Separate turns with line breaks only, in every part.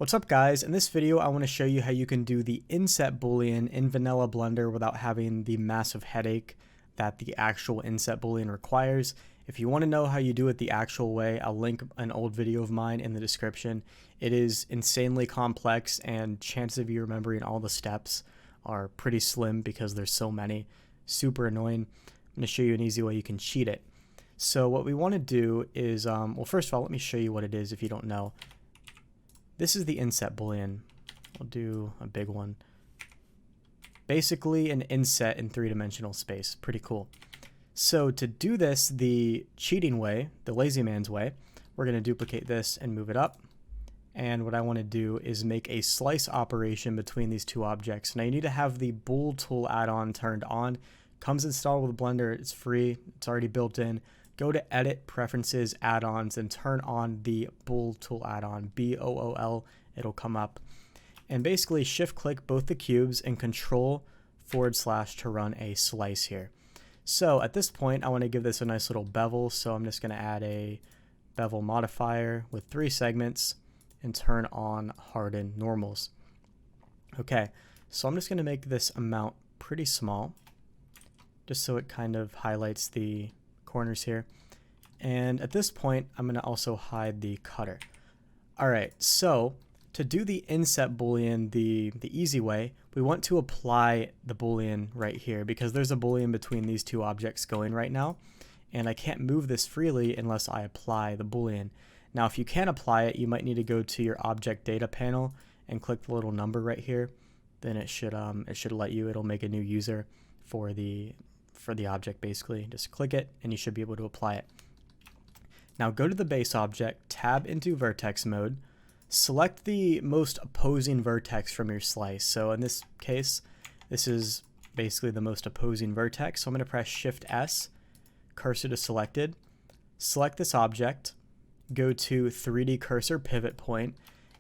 What's up guys, in this video I want to show you how you can do the inset boolean in vanilla Blender without having the massive headache that the actual inset boolean requires. If you want to know how you do it the actual way, I'll link an old video of mine in the description. It is insanely complex and chances of you remembering all the steps are pretty slim because there's so many. Super annoying. I'm going to show you an easy way you can cheat it. So what we want to do is, well first of all let me show you what it is if you don't know. This is the inset boolean. I'll do a big one. Basically an inset in three-dimensional space. Pretty cool. So to do this the cheating way, the lazy man's way, we're going to duplicate this and move it up. And what I want to do is make a slice operation between these two objects. Now you need to have the bool tool add-on turned on. Comes installed with Blender. It's free. It's already built in. Go to Edit, Preferences, Add-ons, and turn on the Bool tool add-on, B-O-O-L, it'll come up. And basically shift-click both the cubes and Control / to run a slice here. So at this point, I want to give this a nice little bevel, so I'm just going to add a Bevel Modifier with 3 segments and turn on Harden Normals. Okay, so I'm just going to make this amount pretty small, just so it kind of highlights the corners here. And at this point I'm going to also hide the cutter. Alright, so to do the inset boolean the easy way, we want to apply the boolean right here because there's a boolean between these two objects going right now, and I can't move this freely unless I apply the boolean. Now if you can't apply it, you might need to go to your object data panel and click the little number right here. Then it should let you, it'll make a new user for the object. Basically just click it and you should be able to apply it. Now go to the base object, tab into Vertex Mode, select the most opposing vertex from your slice. So in this case this is basically the most opposing vertex, so I'm going to press Shift S, cursor to selected, select this object, go to 3D cursor pivot point,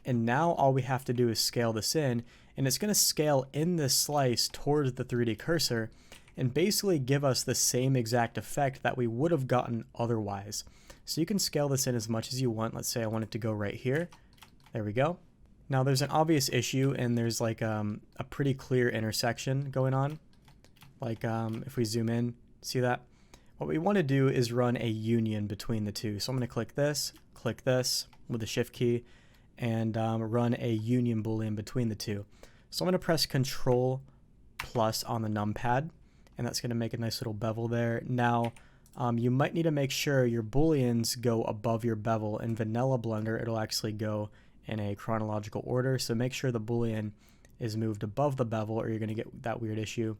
and now all we have to do is scale this in, and it's going to scale in this slice towards the 3D cursor and basically give us the same exact effect that we would have gotten otherwise. So you can scale this in as much as you want. Let's say I want it to go right here. There we go. Now there's an obvious issue and there's like a pretty clear intersection going on. Like if we zoom in, see that? What we want to do is run a union between the two. So I'm going to click this with the shift key and run a union boolean between the two. So I'm going to press Control+ on the numpad, and that's going to make a nice little bevel there. Now you might need to make sure your booleans go above your bevel. In vanilla Blender it'll actually go in a chronological order, so make sure the boolean is moved above the bevel or you're going to get that weird issue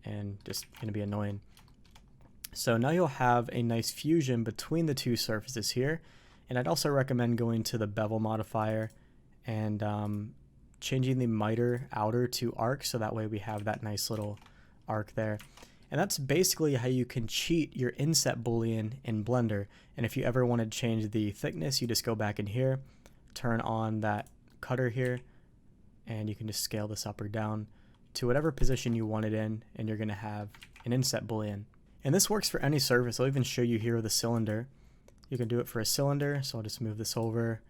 and just going to be annoying. So now you'll have a nice fusion between the two surfaces here, and I'd also recommend going to the Bevel Modifier and changing the miter outer to arc, so that way we have that nice little arc there. And that's basically how you can cheat your inset boolean in Blender. And if you ever want to change the thickness, you just go back in here, turn on that cutter here, and you can just scale this up or down to whatever position you want it in, and you're going to have an inset boolean. And this works for any surface. I'll even show you here with a cylinder. You can do it for a cylinder, so I'll just move this over,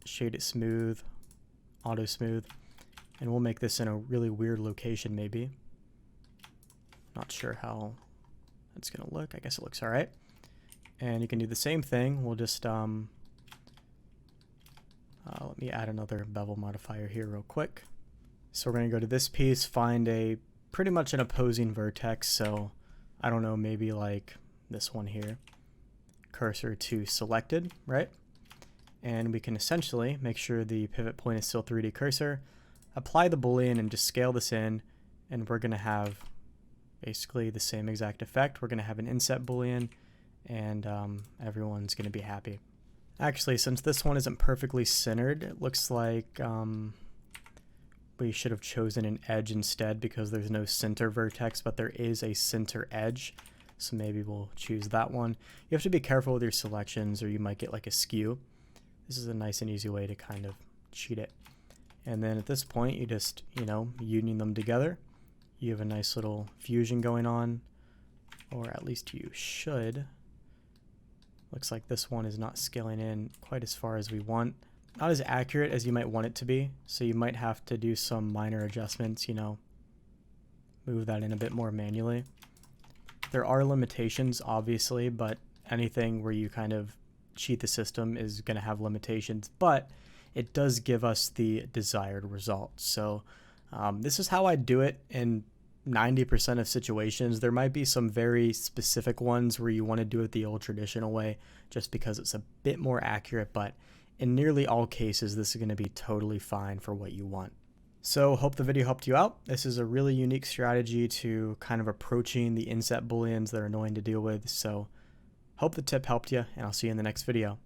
shade it smooth, auto smooth, and we'll make this in a really weird location maybe. Not sure how that's going to look. I guess it looks alright. And you can do the same thing. We'll just, let me add another bevel modifier here real quick. So we're going to go to this piece, find a pretty much an opposing vertex. So I don't know, maybe like this one here. Cursor to selected, right? And we can essentially make sure the pivot point is still 3D cursor, apply the boolean and just scale this in, and we're going to have basically the same exact effect. We're going to have an inset boolean, and everyone's going to be happy. Actually, since this one isn't perfectly centered, it looks like we should have chosen an edge instead because there's no center vertex, but there is a center edge. So maybe we'll choose that one. You have to be careful with your selections or you might get like a skew. This is a nice and easy way to kind of cheat it. And then at this point, you just, union them together. You have a nice little fusion going on, or at least you should. Looks like this one is not scaling in quite as far as we want. not as accurate as you might want it to be. So you might have to do some minor adjustments, you know, move that in a bit more manually. There are limitations, obviously, but anything where you kind of cheat the system is going to have limitations, but it does give us the desired result. So this is how I do it in 90% of situations. There might be some very specific ones where you want to do it the old traditional way just because it's a bit more accurate, but in nearly all cases, this is going to be totally fine for what you want. So hope the video helped you out. This is a really unique strategy to kind of approaching the inset booleans that are annoying to deal with. So hope the tip helped you, and I'll see you in the next video.